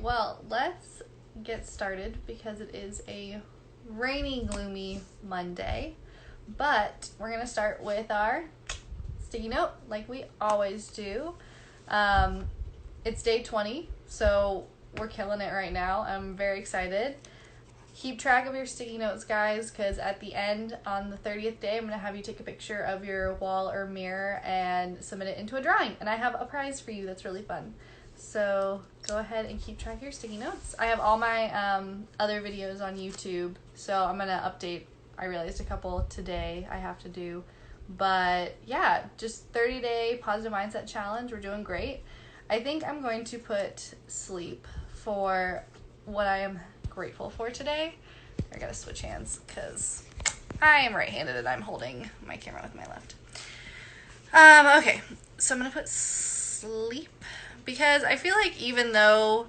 well, let's get started because it is a rainy, gloomy Monday. But we're going to start with our sticky note like we always do. It's day 20, so we're killing it right now. I'm very excited. Keep track of your sticky notes, guys, because at the end, on the 30th day, I'm going to have you take a picture of your wall or mirror and submit it into a drawing. And I have a prize for you that's really fun. So go ahead and keep track of your sticky notes. I have all my other videos on YouTube, so I'm going to update. I realized a couple today I have to do. But yeah, just 30-day positive mindset challenge. We're doing great. I think I'm going to put sleep for what I am grateful for today. I gotta switch hands because I am right-handed and I'm holding my camera with my left. Okay, so I'm gonna put sleep because I feel like even though,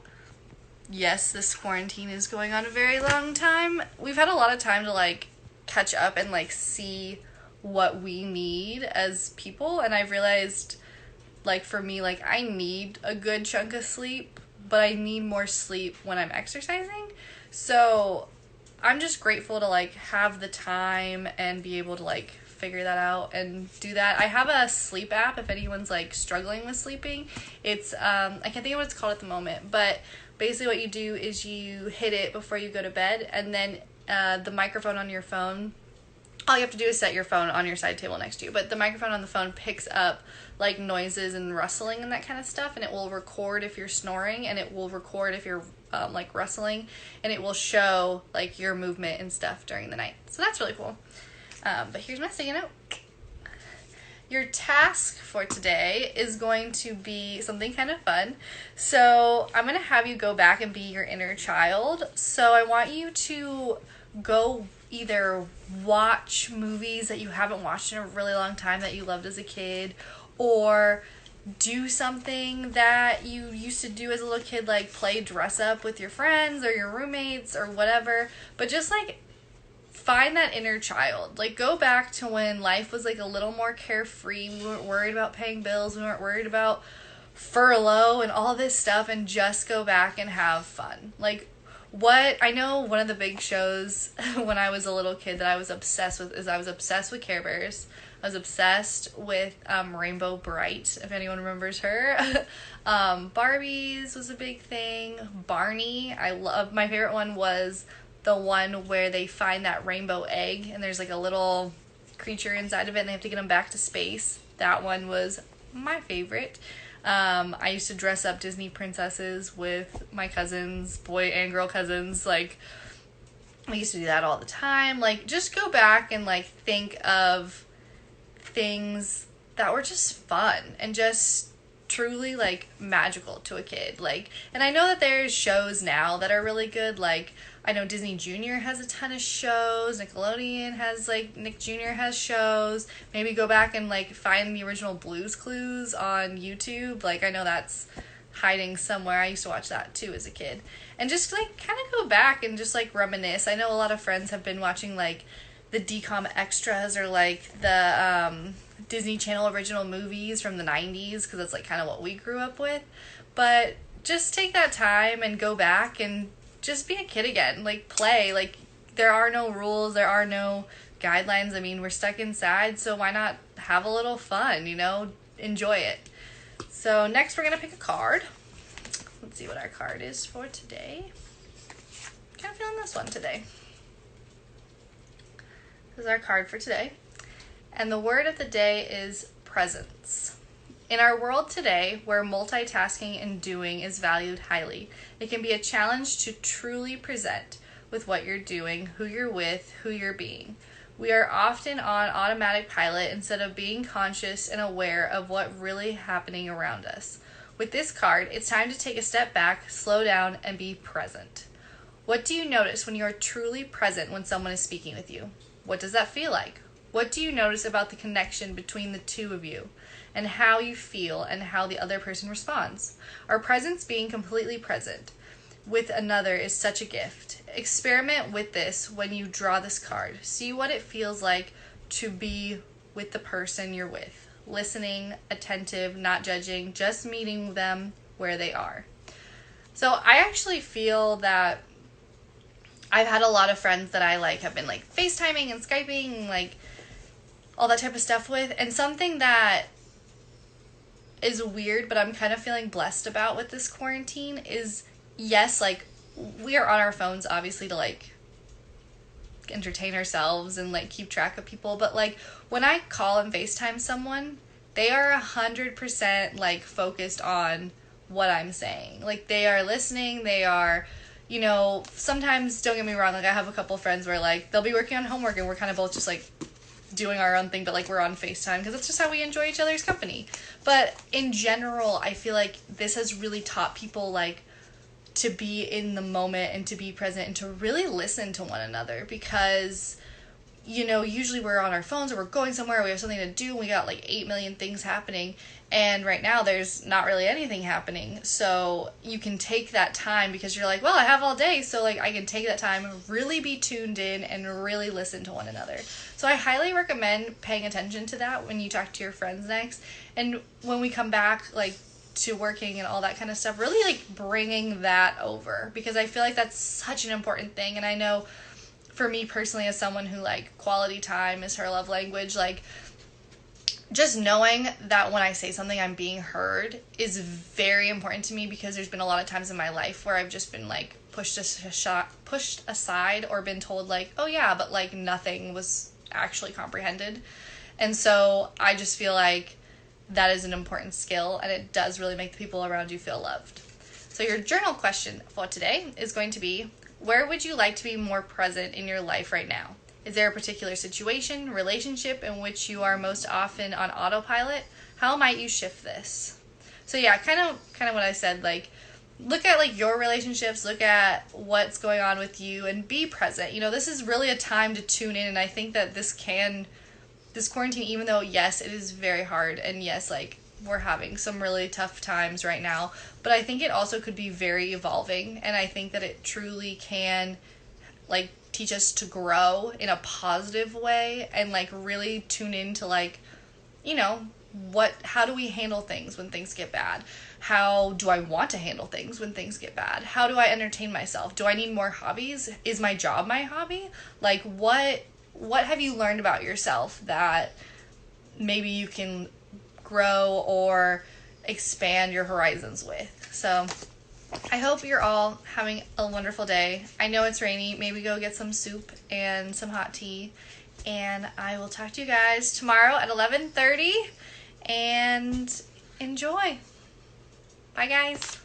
yes, this quarantine is going on a very long time, we've had a lot of time to like catch up and like see what we need as people. And I've realized, like, for me, like, I need a good chunk of sleep, but I need more sleep when I'm exercising. So I'm just grateful to like have the time and be able to like figure that out and do that. I have a sleep app if anyone's like struggling with sleeping. It's I can't think of what it's called at the moment, but basically what you do is you hit it before you go to bed, and then the microphone on your phone, all you have to do is set your phone on your side table next to you, but the microphone on the phone picks up like noises and rustling and that kind of stuff, and it will record if you're snoring, and it will record if you're like rustling, and it will show like your movement and stuff during the night. So that's really cool. But here's my sticky note. Your task for today is going to be something kind of fun. So I'm going to have you go back and be your inner child. So I want you to go either watch movies that you haven't watched in a really long time that you loved as a kid, or do something that you used to do as a little kid, like play dress up with your friends or your roommates or whatever. But just like find that inner child. Like go back to when life was like a little more carefree. We weren't worried about paying bills. We weren't worried about furlough and all this stuff, and just go back and have fun. Like, what I know, one of the big shows when I was a little kid that I was obsessed with is I was obsessed with Care Bears. I was obsessed with Rainbow Bright, if anyone remembers her. Barbies was a big thing. Barney, I love. My favorite one was the one where they find that rainbow egg and there's like a little creature inside of it and they have to get them back to space. That one was my favorite. I used to dress up Disney princesses with my cousins, boy and girl cousins. Like, I used to do that all the time. Like, just go back and like think of things that were just fun and just truly like magical to a kid. Like, and I know that there's shows now that are really good. Like, I know Disney Junior has a ton of shows. Nickelodeon has, like, Nick Jr. has shows. Maybe go back and, like, find the original Blue's Clues on YouTube. Like, I know that's hiding somewhere. I used to watch that, too, as a kid. And just, like, kind of go back and just, like, reminisce. I know a lot of friends have been watching, like, the DCOM extras or, like, the Disney Channel original movies from the 90s, because that's, like, kind of what we grew up with. But just take that time and go back and just be a kid again. Like, play. Like, there are no rules, there are no guidelines. I mean, we're stuck inside, so why not have a little fun, you know? Enjoy it. So next we're gonna pick a card. Let's see what our card is for today. Kind of feeling this one today. This is our card for today. And the word of the day is presence. In our world today, where multitasking and doing is valued highly, it can be a challenge to truly present with what you're doing, who you're with, who you're being. We are often on automatic pilot instead of being conscious and aware of what really happening around us. With this card, it's time to take a step back, slow down, and be present. What do you notice when you are truly present when someone is speaking with you? What does that feel like? What do you notice about the connection between the two of you, and how you feel and how the other person responds? Our presence, being completely present with another, is such a gift. Experiment with this when you draw this card. See what it feels like to be with the person you're with. Listening, attentive, not judging, just meeting them where they are. So I actually feel that I've had a lot of friends that I like have been like FaceTiming and Skyping, like all that type of stuff with. And something that is weird, but I'm kind of feeling blessed about with this quarantine is, yes, like we are on our phones obviously to like entertain ourselves and like keep track of people, but like when I call and FaceTime someone, they are 100% like focused on what I'm saying. Like they are listening, they are, you know, sometimes, don't get me wrong, like I have a couple friends where like they'll be working on homework and we're kind of both just like doing our own thing, but like we're on FaceTime because that's just how we enjoy each other's company. But in general, I feel like this has really taught people like to be in the moment and to be present and to really listen to one another, because you know, usually we're on our phones or we're going somewhere, we have something to do, and we got like 8 million things happening, and right now there's not really anything happening. So you can take that time because you're like, well, I have all day, so like I can take that time and really be tuned in and really listen to one another. So I highly recommend paying attention to that when you talk to your friends next, and when we come back like to working and all that kind of stuff, really like bringing that over, because I feel like that's such an important thing. And I know for me personally, as someone who like quality time is her love language, like just knowing that when I say something I'm being heard is very important to me, because there's been a lot of times in my life where I've just been like pushed aside or been told like, oh yeah, but like nothing was actually comprehended. And so I just feel like that is an important skill, and it does really make the people around you feel loved. So your journal question for today is going to be, where would you like to be more present in your life right now? Is there a particular situation, relationship in which you are most often on autopilot? How might you shift this? So yeah, kind of what I said, like look at like your relationships, look at what's going on with you, and be present. You know, this is really a time to tune in, and I think that this quarantine, even though yes, it is very hard, and yes, like we're having some really tough times right now, but I think it also could be very evolving, and I think that it truly can like teach us to grow in a positive way, and like really tune into like, you know, how do we handle things when things get bad? How do I want to handle things when things get bad? How do I entertain myself? Do I need more hobbies? Is my job my hobby? Like what have you learned about yourself that maybe you can grow or expand your horizons with? So I hope you're all having a wonderful day. I know it's rainy. Maybe go get some soup and some hot tea. And I will talk to you guys tomorrow at 11:30. And enjoy. Bye, guys.